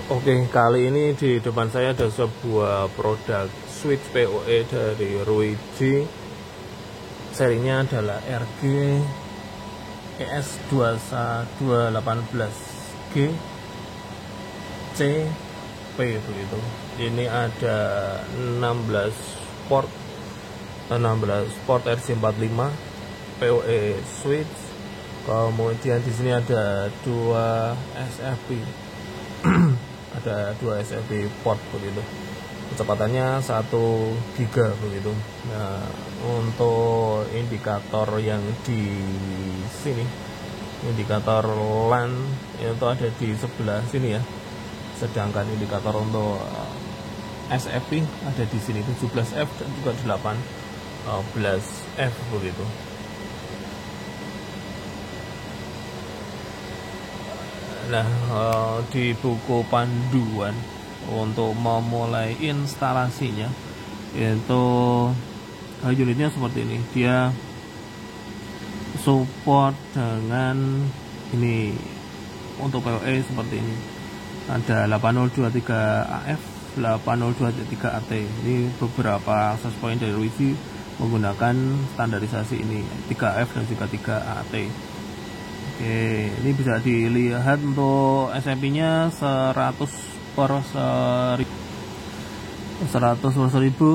Oke, kali ini di depan saya ada sebuah produk switch PoE dari Ruiji. Serinya adalah RG ES218G CP begitu. Ini ada 16 port RJ45 PoE switch. Kemudian di sini ada 2 SFP. Ada 2 SFP port begitu. Kecepatannya 1 giga begitu. Nah, untuk indikator yang di sini, indikator LAN itu ada di sebelah sini ya. Sedangkan indikator untuk SFP ada di sini 17F dan juga 18F begitu. Nah, di buku panduan untuk memulai instalasinya itu unitnya seperti ini. Dia support dengan ini untuk PoE seperti ini. Ada 8023AF, 8023AT. Ini beberapa access point dari Ruiji menggunakan standarisasi ini 3F dan juga 3AT. Oke, ini bisa dilihat untuk SMP-nya 100 per 1000,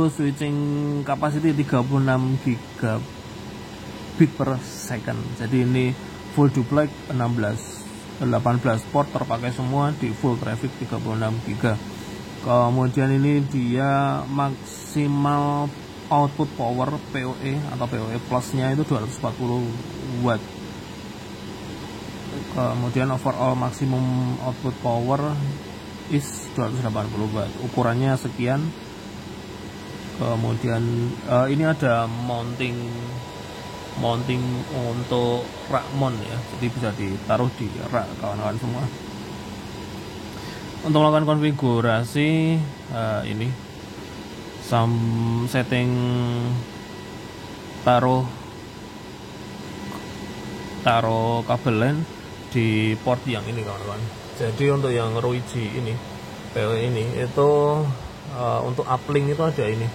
switching capacity 36 gigabit per second. Jadi ini full duplex 18 port terpakai semua di full traffic 36 giga. Kemudian ini dia maksimal output power PoE atau PoE plusnya itu 240 watt. Kemudian overall maximum output power is 280 watt. Ukurannya sekian. Kemudian ini ada mounting untuk rak mount ya. Jadi bisa ditaruh di rak kawan-kawan semua. Untuk melakukan konfigurasi ini setting taruh kabel LAN di port yang ini kawan-kawan. Jadi untuk yang Ruiji ini PoE ini itu untuk uplink itu ada ini,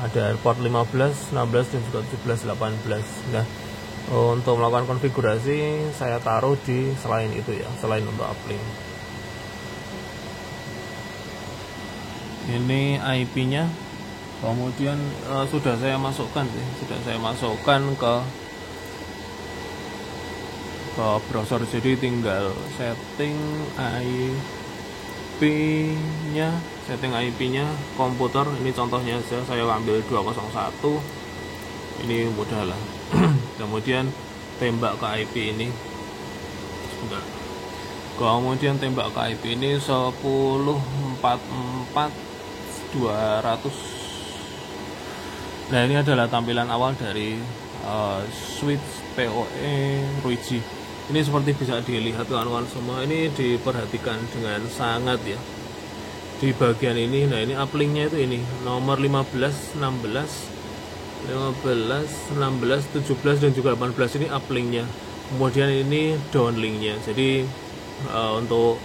ada port 15, 16 dan juga 17, 18. Nah, untuk melakukan konfigurasi saya taruh di selain itu ya, selain untuk uplink. Ini IP-nya. Kemudian sudah saya masukkan ke browser, jadi tinggal setting IP-nya komputer. Ini contohnya aja, saya ambil 201, ini mudah lah. Kemudian tembak ke IP ini, kemudian tembak ke IP ini 10.44.200. Nah, ini adalah tampilan awal dari switch PoE Ruiji. Ini seperti bisa dilihat kawan-kawan semua, ini diperhatikan dengan sangat ya di bagian ini. Nah, ini uplinknya itu ini nomor 15, 16, 17 dan juga 18 ini uplinknya. Kemudian ini downlinknya. Jadi untuk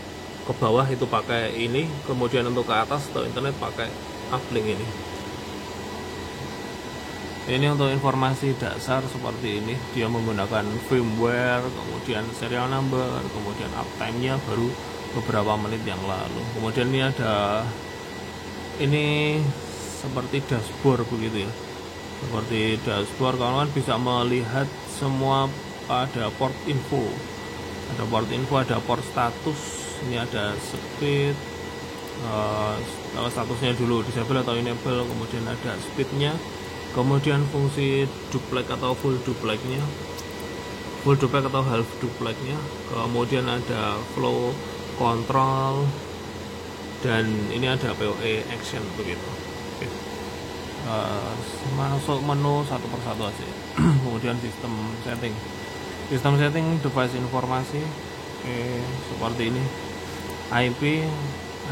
ke bawah itu pakai ini, kemudian untuk ke atas atau internet pakai uplink ini. Ini untuk informasi dasar seperti ini. Dia menggunakan firmware, kemudian serial number, kemudian uptime-nya baru beberapa menit yang lalu. Kemudian ini ada ini seperti dashboard begitu ya. Seperti dashboard, kawan-kawan bisa melihat semua. Ada port info, ada port status. Ini ada speed, statusnya dulu disable atau enable, kemudian ada speednya. Kemudian fungsi duplex atau full duplexnya, atau half duplexnya. Kemudian ada flow control, dan ini ada PoE action begitu. Oke. Masuk menu satu persatu aja. Kemudian sistem setting device informasi. Oke, seperti ini.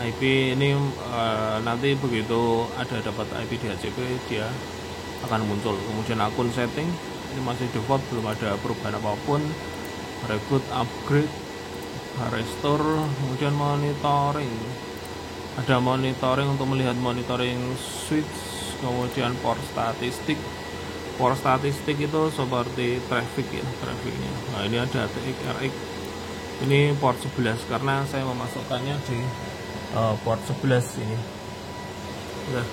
IP ini nanti begitu ada dapat IP DHCP dia akan muncul. Kemudian akun setting ini masih default, belum ada perubahan apapun. Reboot, upgrade, restore, kemudian monitoring. Ada monitoring untuk melihat monitoring switch, kemudian port statistik. Port statistik itu seperti traffic ya, trafficnya. Nah ini ada TXRX, ini port 11 karena saya memasukkannya di port 11 ini. Nah,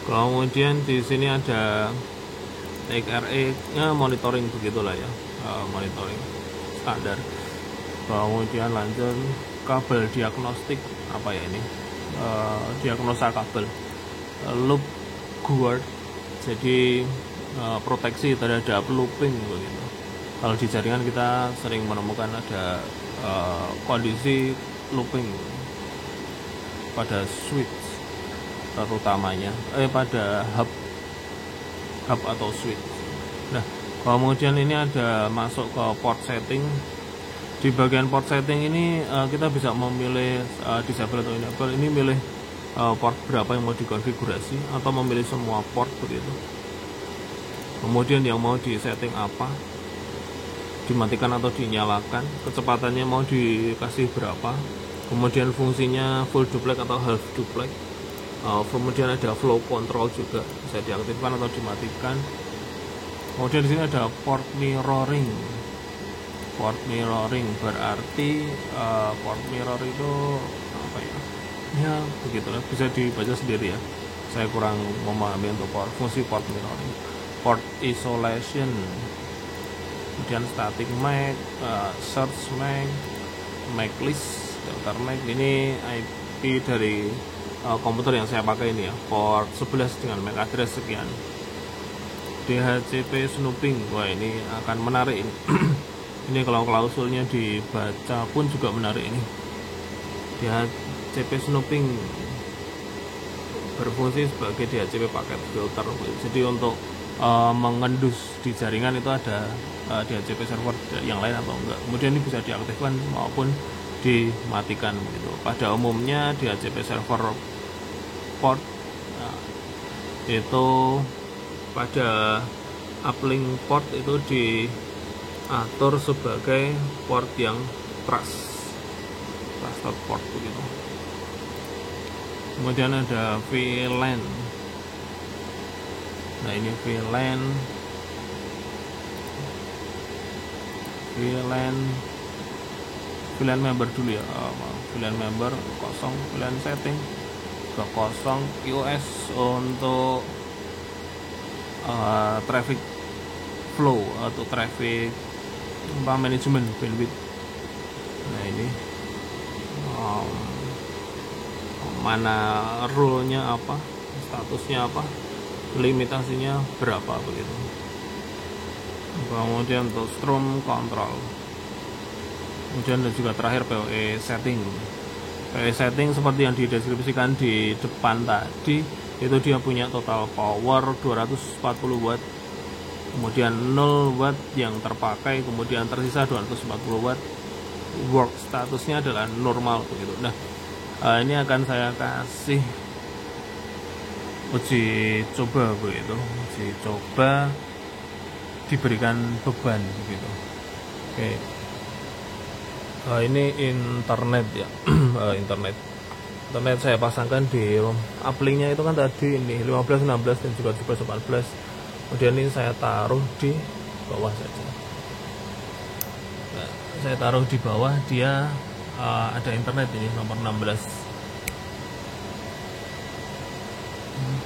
kemudian di sini ada TXRX-nya monitoring begitulah ya, monitoring standar. Kemudian lanjut kabel diagnostik, apa ya ini, diagnosa kabel, loop guard, jadi proteksi terhadap looping begitu. Kalau di jaringan kita sering menemukan ada kondisi looping pada switch terutamanya, pada hub atau switch. Nah, kemudian ini ada masuk ke port setting. Di bagian port setting ini kita bisa memilih disable atau enable. Ini milih port berapa yang mau dikonfigurasi atau memilih semua port begitu. Kemudian yang mau di setting apa, dimatikan atau dinyalakan, kecepatannya mau dikasih berapa, kemudian fungsinya full duplex atau half duplex. Kemudian ada flow control juga bisa diaktifkan atau dimatikan. Kemudian di sini ada port mirroring. Port mirroring berarti port mirror itu apa ya? Ya begitulah, bisa dibaca sendiri ya. Saya kurang memahami untuk fungsi port mirroring. Port isolation, kemudian static MAC, search MAC, MAC list, filter MAC. Ini IP dari komputer yang saya pakai ini ya, port 11 dengan MAC address sekian. DHCP snooping, wah ini akan menarik ini. Ini kalau klausulnya dibaca pun juga menarik ini. DHCP snooping berfungsi sebagai DHCP paket filter. Jadi untuk mengendus di jaringan itu ada DHCP server yang lain atau enggak. Kemudian ini bisa diaktifkan maupun dimatikan begitu. Pada umumnya DHCP server port itu pada uplink port itu diatur sebagai port yang trusted port begitu. Kemudian ada VLAN. Nah ini VLAN member dulu ya, VLAN member kosong, VLAN setting ke kosong, QoS untuk traffic flow atau traffic manajemen bandwidth. Nah ini mana rule-nya apa, statusnya apa, limitasinya berapa begitu. Kemudian untuk stream control, kemudian dan juga terakhir PoE setting. PoE setting seperti yang dideskripsikan di depan tadi, itu dia punya total power 240 watt, kemudian 0 watt yang terpakai, kemudian tersisa 240 watt. Work statusnya adalah normal begitu. Nah ini akan saya kasih uji coba begitu, uji coba diberikan beban begitu. Oke. Ini internet ya. internet saya pasangkan di uplinknya itu kan tadi ini 15, 16 dan juga 14. Kemudian ini saya taruh di bawah saja. Nah, saya taruh di bawah, dia ada internet ini nomor 16.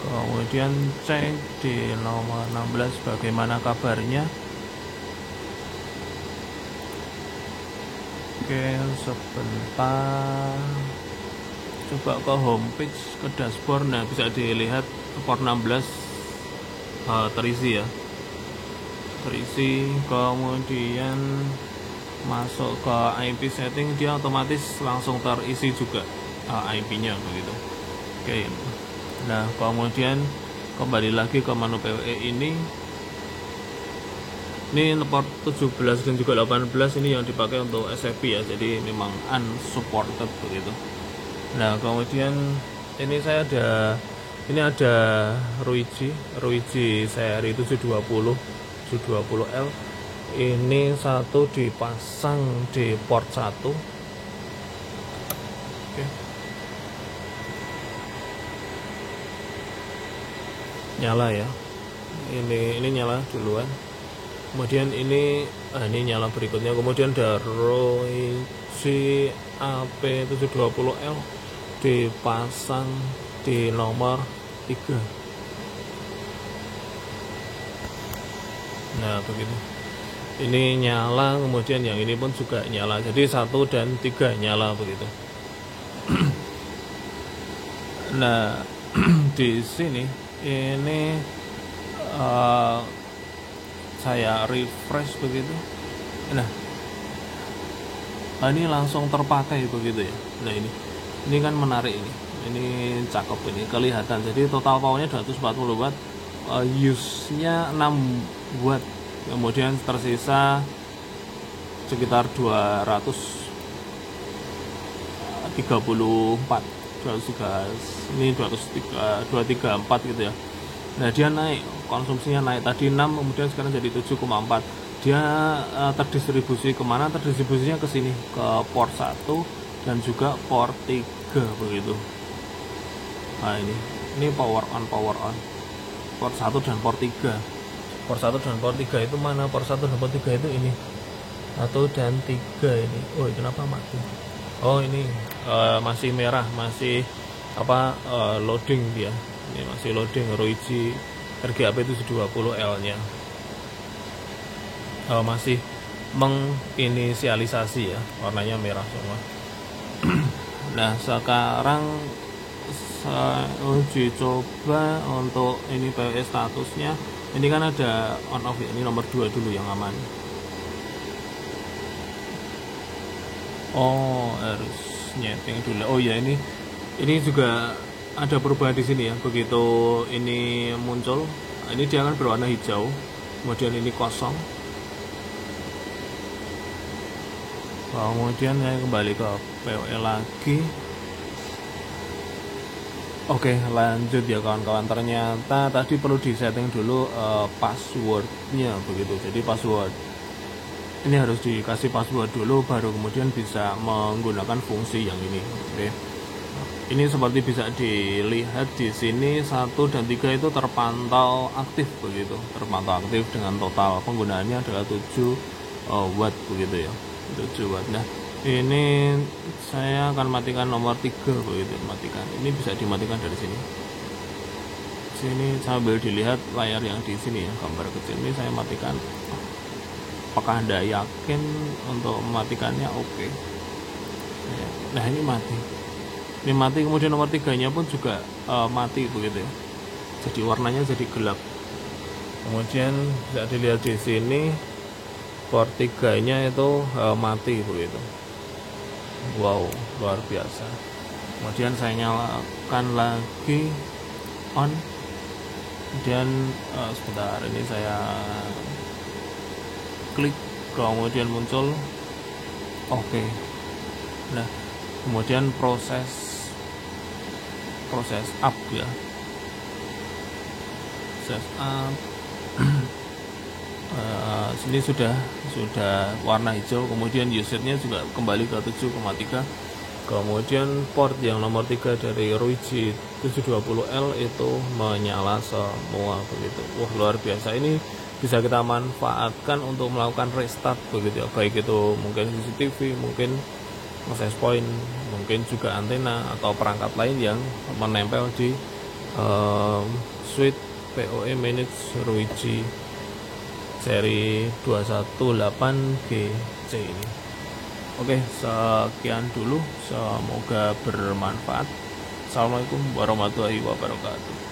Kemudian cek di nomor 16 bagaimana kabarnya. Oke, sebentar. Coba ke homepage, ke dashboard. Nah bisa dilihat port 16 terisi ya, terisi. Kemudian masuk ke IP setting, dia otomatis langsung terisi juga IP-nya begitu. Oke. Nah kemudian kembali lagi ke menu PoE ini port 17 dan juga 18 ini yang dipakai untuk SFP ya, jadi memang unsupported begitu. Nah kemudian ini saya ada Ruiji seri 720L. Ini satu dipasang di port 1. Oke. nyala ya. Ini nyala duluan. Kemudian ini nyala berikutnya. Kemudian Roichi AP720L dipasang di nomor 3. Nah begitu, ini nyala, kemudian yang ini pun juga nyala, jadi 1 dan 3 nyala begitu. Nah di sini ini saya refresh begitu. Nah ini langsung terpakai begitu ya. Nah ini kan menarik, ini cakep, ini kelihatan. Jadi total powernya 240 watt, use-nya 6 watt, kemudian tersisa sekitar 234 ini 234 gitu ya. Nah dia naik, konsumsinya naik, tadi 6 kemudian sekarang jadi 7,4. Dia terdistribusi kemana? Terdistribusinya ke sini, ke port 1 dan juga port 3 begitu. Nah ini power on port 1 dan port 3. Port 1 dan port 3 itu mana? Port 1 dan port 3 itu ini 1 dan 3 ini. Oh kenapa mati? Oh ini masih merah, masih loading dia. Ini masih loading Roichi RGAP720L nya. Masih menginisialisasi ya, warnanya merah semua. Nah sekarang saya uji coba untuk ini POE statusnya. Ini kan ada on off ya, ini nomor 2 dulu yang aman. Oh harus nyeting dulu. Oh ya, ini juga ada perubahan di sini ya. Begitu ini muncul, ini dia akan berwarna hijau, kemudian ini kosong. Kemudian saya kembali ke POE lagi. Oke, lanjut ya kawan-kawan. Ternyata tadi perlu disetting dulu passwordnya begitu. Jadi password ini harus dikasih password dulu, baru kemudian bisa menggunakan fungsi yang ini. Oke. Ini seperti bisa dilihat di sini 1 dan 3 itu terpantau aktif begitu. Terpantau aktif dengan total penggunaannya adalah 7 watt begitu ya. 7 watt. Nah, ini saya akan matikan nomor 3 begitu, matikan. Ini bisa dimatikan dari sini. Sini sambil dilihat layar yang di sini ya, gambar kecil ini saya matikan. Apakah Anda yakin untuk mematikannya? Oke. Nah, ini mati. Ini mati, kemudian nomor 3-nya pun juga mati begitu ya. Jadi warnanya jadi gelap. Kemudian bisa dilihat di sini port 3-nya itu mati begitu. Wow, luar biasa. Kemudian saya nyalakan lagi on. Kemudian sebentar, ini saya klik, kemudian muncul oke. Nah kemudian proses up ya, proses up. Sini sudah warna hijau, kemudian usernya juga kembali ke 7,3. kemudian port yang nomor 3 dari Roichi 720L itu menyala semua begitu. Wah luar biasa, ini bisa kita manfaatkan untuk melakukan restart begitu ya, baik itu mungkin CCTV, mungkin access point, mungkin juga antena atau perangkat lain yang menempel di switch POE Manage Roichi seri 218GC ini. Oke, sekian dulu, semoga bermanfaat. Assalamualaikum warahmatullahi wabarakatuh.